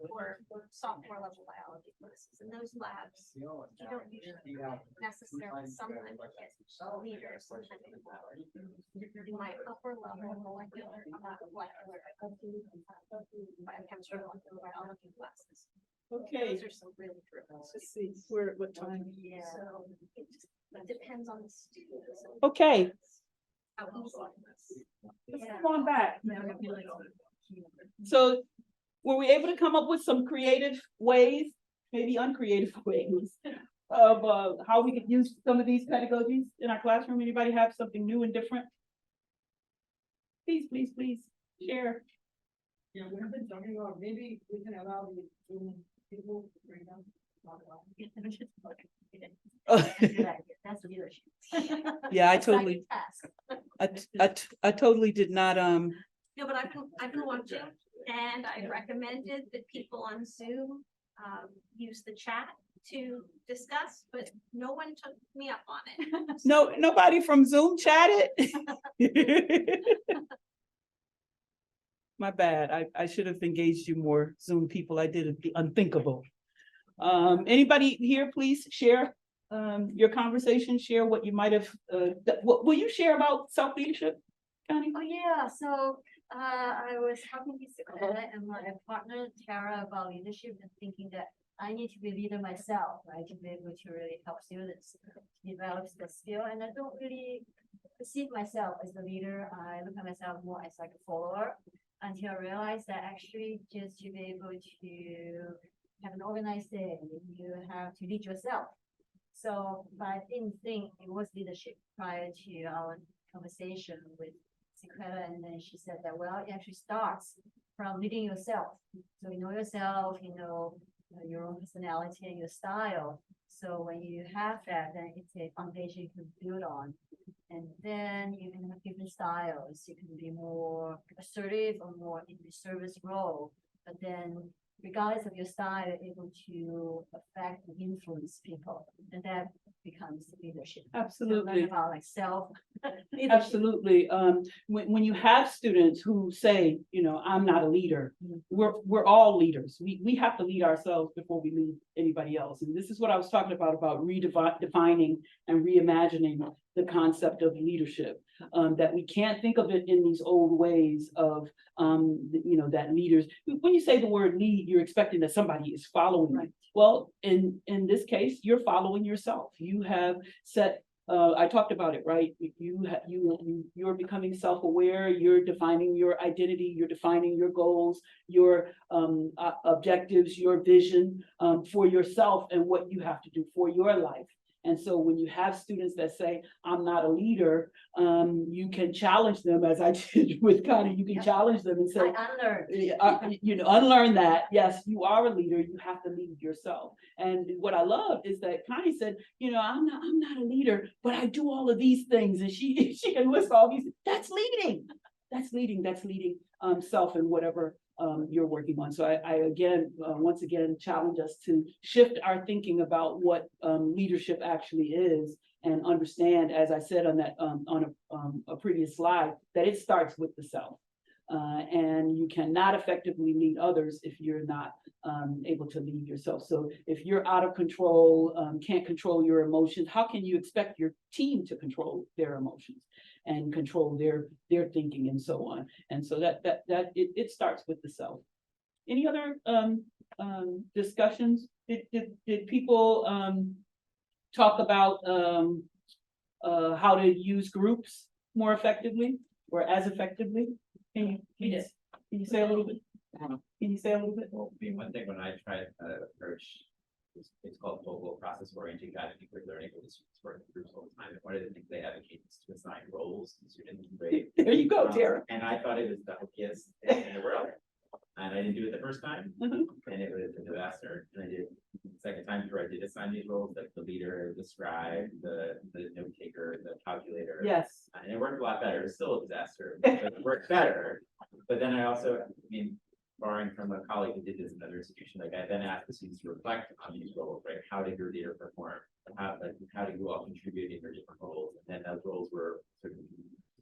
[SPEAKER 7] sophomore level biology classes. In those labs, you don't usually necessarily, sometimes get leaders, sometimes in my upper level molecular biochemistry molecular biology classes.
[SPEAKER 1] Okay,
[SPEAKER 7] Those are some really driven.
[SPEAKER 1] let's see, we're at what time?
[SPEAKER 7] Yeah. So it depends on the students.
[SPEAKER 1] Okay,
[SPEAKER 7] How easy.
[SPEAKER 1] let's
[SPEAKER 7] Yeah.
[SPEAKER 1] come on back. So were we able to come up with some creative ways, maybe uncreative ways, of, how we could use some of these pedagogies in our classroom? Anybody have something new and different? Please, please, please, share.
[SPEAKER 4] Yeah, we have been talking about, maybe we can allow the Zoom people to bring them. Talk about
[SPEAKER 7] That's leadership.
[SPEAKER 1] Yeah, I
[SPEAKER 7] That's not
[SPEAKER 1] totally,
[SPEAKER 7] your task.
[SPEAKER 1] I totally did not,
[SPEAKER 7] No, but I've been watching, and I recommended that people on Zoom, use the chat to discuss, but no one took me up on it.
[SPEAKER 1] no, nobody from Zoom chatted. My bad. I should have engaged you more Zoom people. I did the unthinkable. Anybody here, please share your conversation, share what you might have, what will you share about self-leadership, Connie?
[SPEAKER 7] Oh, yeah, so, I was talking to Sequetta and my partner Tara about leadership and thinking that I need to be a leader myself, right, to be able to really help students develop the skill, and I don't really perceive myself as the leader. I look at myself more as like a follower, until I realized that actually just to be able to have an organized day, you have to lead yourself. So, but I didn't think it was leadership prior to our conversation with Sequetta, and then she said that, well, it actually starts from leading yourself. So you know yourself, you know your own personality and your style. So when you have that, then it's a foundation you can build on. And then you can have different styles. You can be more assertive or more in the service role. But then regardless of your style, you're able to affect and influence people. And that becomes leadership. So learn
[SPEAKER 1] Absolutely.
[SPEAKER 7] about like self leadership.
[SPEAKER 1] Absolutely. When you have students who say, you know, I'm not a leader, we're all leaders. We have to lead ourselves before we lead anybody else. And this is what I was talking about redefining and reimagining the concept of leadership. That we can't think of it in these old ways of, you know, that leaders, when you say the word lead, you're expecting that somebody is following you. Well, in this case, you're following yourself. You have set, I talked about it, right? You're becoming self-aware, you're defining your identity, you're defining your goals, your objectives, your vision for yourself and what you have to do for your life. And so when you have students that say, I'm not a leader, you can challenge them, as I did with Connie, you can challenge them and say,
[SPEAKER 7] I unlearned.
[SPEAKER 1] you know, unlearn that. Yes, you are a leader. You have to lead yourself. And what I love is that Connie said, you know, I'm not a leader, but I do all of these things. And she can list all these. That's leading. That's leading. That's leading self and whatever you're working on. So I again, once again, challenge us to shift our thinking about what leadership actually is, and understand, as I said on that on a previous slide, that it starts with the self. And you cannot effectively lead others if you're not able to lead yourself. So if you're out of control, can't control your emotions, how can you expect your team to control their emotions and control their thinking and so on? And so that it starts with the self. Any other discussions? Did people talk about how to use groups more effectively or as effectively? Can you say a little bit? Can you say a little bit?
[SPEAKER 8] Well, one thing when I tried approach, it's called focal process oriented guided quick learning, where the students work in groups all the time. And one of the things they advocate is to assign roles to students in grade.
[SPEAKER 1] There you go, Tara.
[SPEAKER 8] And I thought it was the hokeyest thing in the world. And I didn't do it the first time, and it was a disaster. And I did the second time where I did assign these roles, like the leader, the scribe, the note taker, the calculator.
[SPEAKER 1] Yes.
[SPEAKER 8] And it worked a lot better. It was still a disaster, but it worked better. But then I also, I mean, borrowing from a colleague who did this in another institution, like I then asked the students to reflect on these roles, right? How did your leader perform? How did you all contribute in your different roles? And then those roles were sort of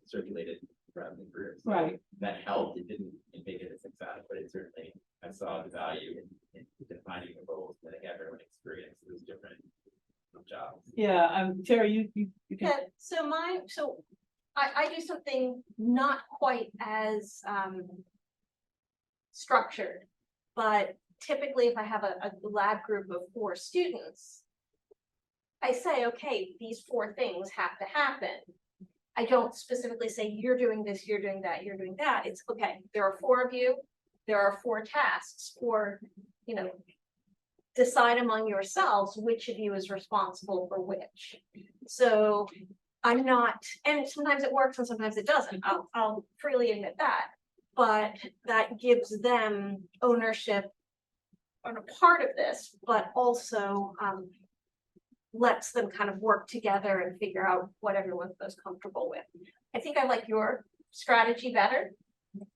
[SPEAKER 8] circulated throughout the groups.
[SPEAKER 1] Right.
[SPEAKER 8] That helped. It didn't make it a success, but it certainly, I saw the value in defining the roles that everyone experienced those different jobs.
[SPEAKER 1] Yeah, Tara, you can.
[SPEAKER 7] Yeah, so I do something not quite as structured, but typically if I have a lab group of 4 students, I say, okay, these 4 things have to happen. I don't specifically say, you're doing this, you're doing that, you're doing that. It's okay, there are 4 of you, there are 4 tasks, or, you know, decide among yourselves which of you is responsible for which. So I'm not, and sometimes it works and sometimes it doesn't. I'll freely admit that. But that gives them ownership on a part of this, but also lets them kind of work together and figure out what everyone's most comfortable with. I think I like your strategy better,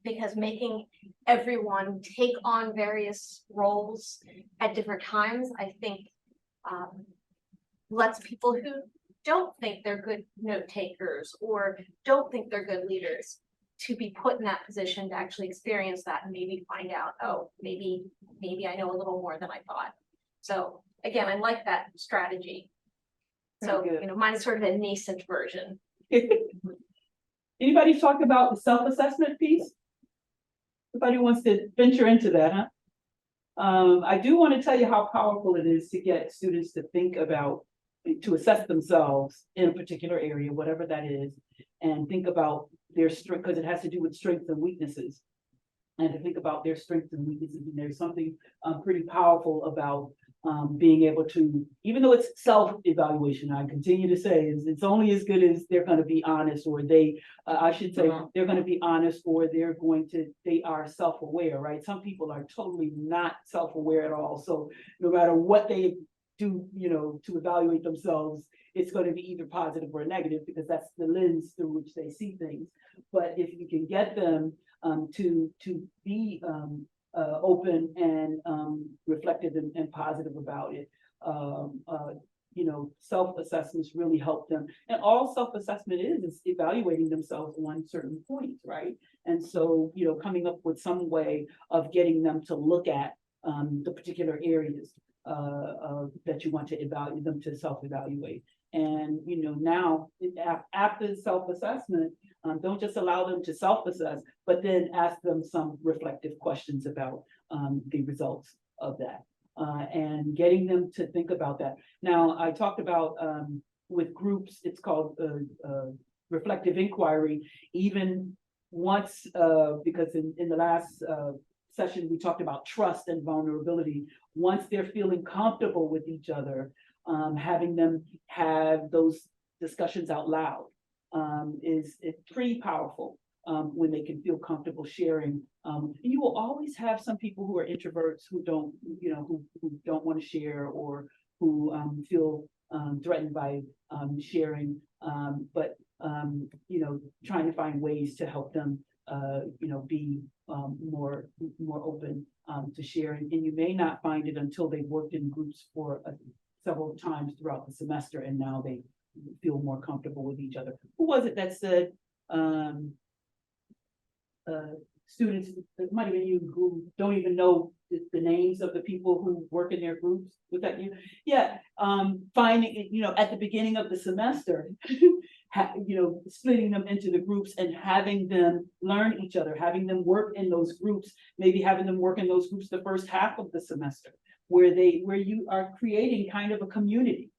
[SPEAKER 7] because making everyone take on various roles at different times, I think lets people who don't think they're good note takers or don't think they're good leaders to be put in that position to actually experience that and maybe find out, oh, maybe I know a little more than I thought. So again, I like that strategy. So,
[SPEAKER 1] Very good.
[SPEAKER 7] you know, mine is sort of a nascent version.
[SPEAKER 1] Anybody talk about the self-assessment piece? Somebody wants to venture into that, huh? I do want to tell you how powerful it is to get students to think about, to assess themselves in a particular area, whatever that is, and think about their strength, because it has to do with strengths and weaknesses. And to think about their strengths and weaknesses, and there's something pretty powerful about being able to, even though it's self-evaluation, I continue to say it's only as good as they're going to be honest, or they, I should say, they're going to be honest, or they are self-aware, right? Some people are totally not self-aware at all. So no matter what they do, you know, to evaluate themselves, it's going to be either positive or negative, because that's the lens through which they see things. But if you can get them to be open and reflective and positive about it, you know, self-assessments really help them. And all self-assessment is evaluating themselves on certain points, right? And so, you know, coming up with some way of getting them to look at the particular areas that you want to evaluate them to self-evaluate. And, you know, now after self-assessment, don't just allow them to self-assess, but then ask them some reflective questions about the results of that, and getting them to think about that. Now, I talked about with groups, it's called reflective inquiry, even once, because in the last session, we talked about trust and vulnerability. Once they're feeling comfortable with each other, having them have those discussions out loud is pretty powerful when they can feel comfortable sharing. And you will always have some people who are introverts who don't, you know, who don't want to share, or who feel threatened by sharing. But you know, trying to find ways to help them, you know, be more open to sharing. And you may not find it until they've worked in groups for several times throughout the semester, and now they feel more comfortable with each other. Who was it that said students, it might have been you, who don't even know the names of the people who work in their groups? Was that you? Yeah, finding it, you know, at the beginning of the semester, you know, splitting them into the groups and having them learn each other, having them work in those groups, maybe having them work in those groups the first half of the semester, where you are creating kind of a community.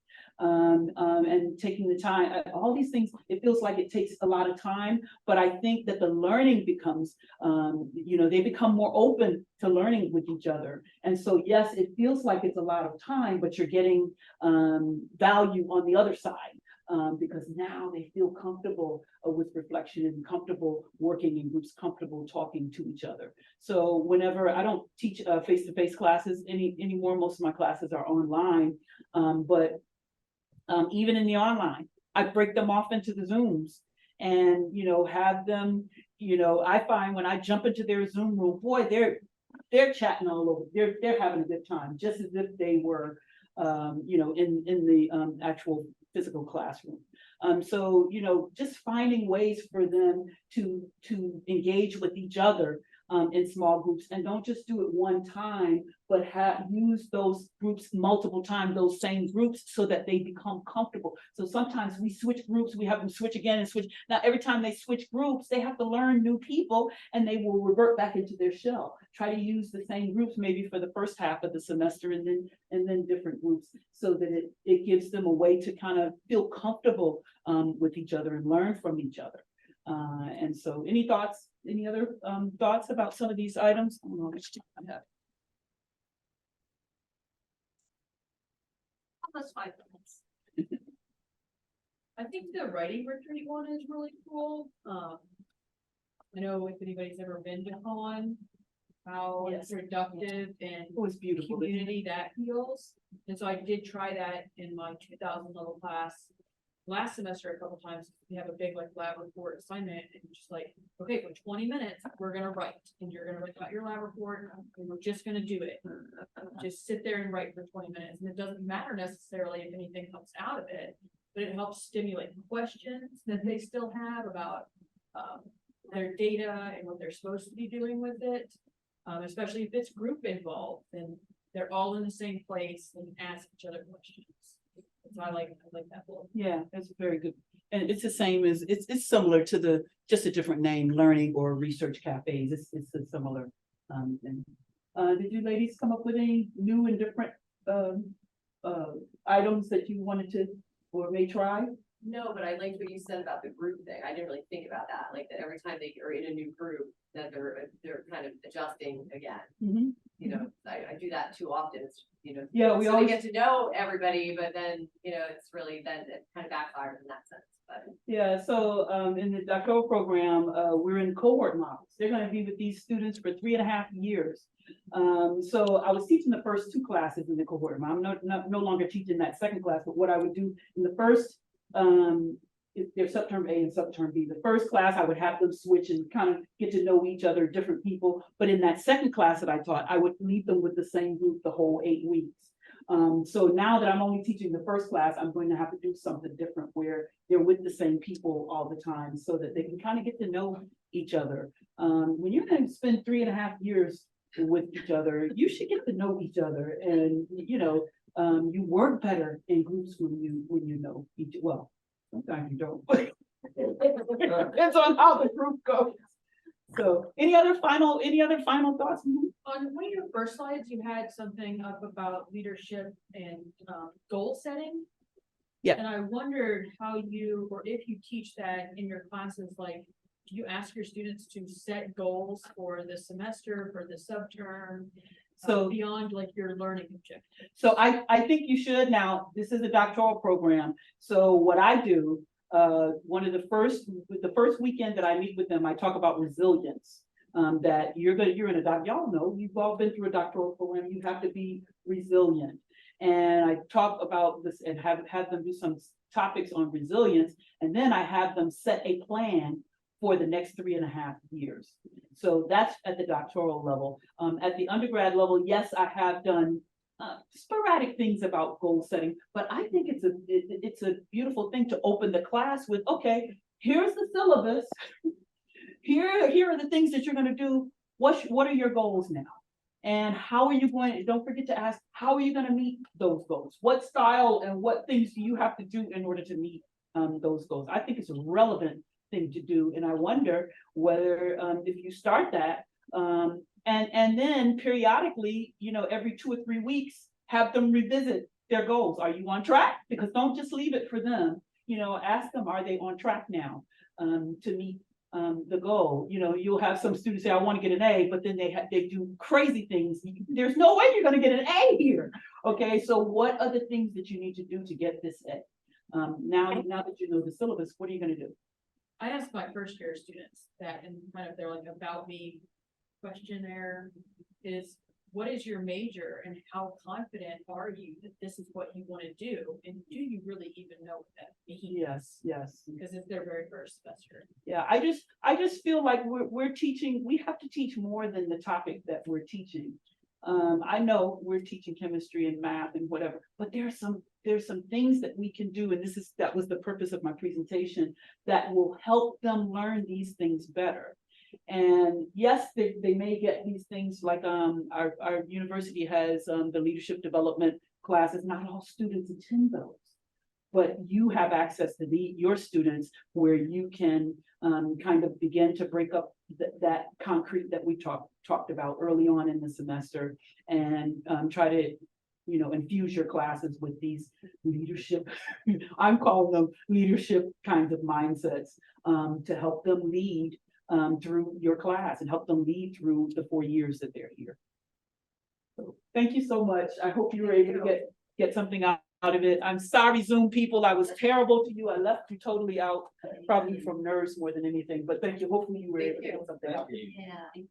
[SPEAKER 1] And taking the time, all these things, it feels like it takes a lot of time, but I think that the learning becomes, you know, they become more open to learning with each other. And so, yes, it feels like it's a lot of time, but you're getting value on the other side, because now they feel comfortable with reflection and comfortable working in groups, comfortable talking to each other. So whenever I don't teach face-to-face classes anymore, most of my classes are online, but even in the online, I break them off into the Zooms and, you know, have them, you know, I find when I jump into their Zoom room, boy, they're chatting all over. They're having a good time, just as if they were, you know, in the actual physical classroom. So, you know, just finding ways for them to engage with each other in small groups, and don't just do it one time, but use those groups multiple times, those same groups, so that they become comfortable. So sometimes we switch groups, we have them switch again and switch. Now, every time they switch groups, they have to learn new people, and they will revert back into their shell. Try to use the same groups maybe for the first half of the semester, and then different groups, so that it gives them a way to kind of feel comfortable with each other and learn from each other. And so, any thoughts? Any other thoughts about some of these items? I don't know how much time I have.
[SPEAKER 7] Plus 5 minutes.
[SPEAKER 2] I think the writing retreat one is really cool. I know if anybody's ever been to Holland, how
[SPEAKER 1] Yes.
[SPEAKER 2] productive and
[SPEAKER 1] It was beautiful.
[SPEAKER 2] community that feels. And so I did try that in my 2000 level class last semester a couple times. We have a big like lab report assignment and just like, okay, for 20 minutes, we're gonna write and you're gonna write out your lab report and we're just gonna do it. Just sit there and write for 20 minutes. And it doesn't matter necessarily if anything comes out of it, but it helps stimulate questions that they still have about their data and what they're supposed to be doing with it. Especially if it's group involved and they're all in the same place and ask each other questions. So I like that book.
[SPEAKER 1] Yeah, that's very good. And it's the same as, it's similar to just a different name, learning or research cafes. It's a similar thing. Did you ladies come up with any new and different items that you wanted to or may try?
[SPEAKER 5] No, but I liked what you said about the group thing. I didn't really think about that, like that every time they are in a new group, that they're kind of adjusting again.
[SPEAKER 1] Mhm.
[SPEAKER 5] You know, I do that too often, it's, you know.
[SPEAKER 1] Yeah, we
[SPEAKER 5] so
[SPEAKER 1] always-
[SPEAKER 5] they get to know everybody, but then, you know, it's really, then it kind of backfires in that sense, but.
[SPEAKER 1] Yeah, so in the doctoral program, we're in cohort models. They're gonna be with these students for 3.5 years. So I was teaching the first 2 classes in the cohort. I'm no longer teaching that second class, but what I would do in the first, there's subterm A and subterm B. The first class, I would have them switch and kind of get to know each other, different people. But in that second class that I taught, I would leave them with the same group the whole 8 weeks. So now that I'm only teaching the first class, I'm going to have to do something different where they're with the same people all the time so that they can kind of get to know each other. When you're going to spend 3.5 years with each other, you should get to know each other. And, you know, you work better in groups when you know each, well, sometimes you don't. Depends on how the group goes. So any other final thoughts? Mhm.
[SPEAKER 2] On one of your first slides, you had something up about leadership and goal setting.
[SPEAKER 1] Yeah.
[SPEAKER 2] And I wondered how you, or if you teach that in your classes, like, do you ask your students to set goals for the semester, for the subterm?
[SPEAKER 1] So-
[SPEAKER 2] beyond like your learning objective.
[SPEAKER 1] So I think you should. Now, this is a doctoral program. So what I do, the first weekend that I meet with them, I talk about resilience. That you're in a doc, y'all know, you've all been through a doctoral program, you have to be resilient. And I talk about this and have them do some topics on resilience, and then I have them set a plan for the next 3.5 years. So that's at the doctoral level. At the undergrad level, yes, I have done sporadic things about goal setting, but I think it's a beautiful thing to open the class with, okay, here's the syllabus. Here are the things that you're going to do. What are your goals now? And how are you going, don't forget to ask, how are you going to meet those goals? What style and what things do you have to do in order to meet those goals? I think it's a relevant thing to do. And I wonder whether if you start that and then periodically, you know, every 2 or 3 weeks, have them revisit their goals. Are you on track? Because don't just leave it for them. You know, ask them, are they on track now to meet the goal? You know, you'll have some students say, I want to get an A, but then they do crazy things. There's no way you're going to get an A here. Okay, so what are the things that you need to do to get this A? Now that you know the syllabus, what are you going to do?
[SPEAKER 2] I asked my first year students that, and kind of their like about me questionnaire is, what is your major and how confident are you that this is what you want to do? And do you really even know what that means?
[SPEAKER 1] Yes.
[SPEAKER 2] Because it's their very first semester.
[SPEAKER 1] Yeah, I just feel like we're teaching, we have to teach more than the topic that we're teaching. I know we're teaching chemistry and math and whatever, but there's some things that we can do, and that was the purpose of my presentation, that will help them learn these things better. And yes, they may get these things like our university has the leadership development classes. Not all students attend those, but you have access to your students where you can kind of begin to break up that concrete that we talked about early on in the semester, and try to, you know, infuse your classes with these leadership, I'm calling them leadership kinds of mindsets, to help them lead through your class and help them lead through the 4 years that they're here. So thank you so much. I hope you were able to get something out out of it. I'm sorry, Zoom people, I was terrible to you. I left you totally out, probably from nerves more than anything, but thank you. Hopefully you were able to
[SPEAKER 5] Thank
[SPEAKER 1] get something out.
[SPEAKER 8] Thank you.
[SPEAKER 5] Yeah.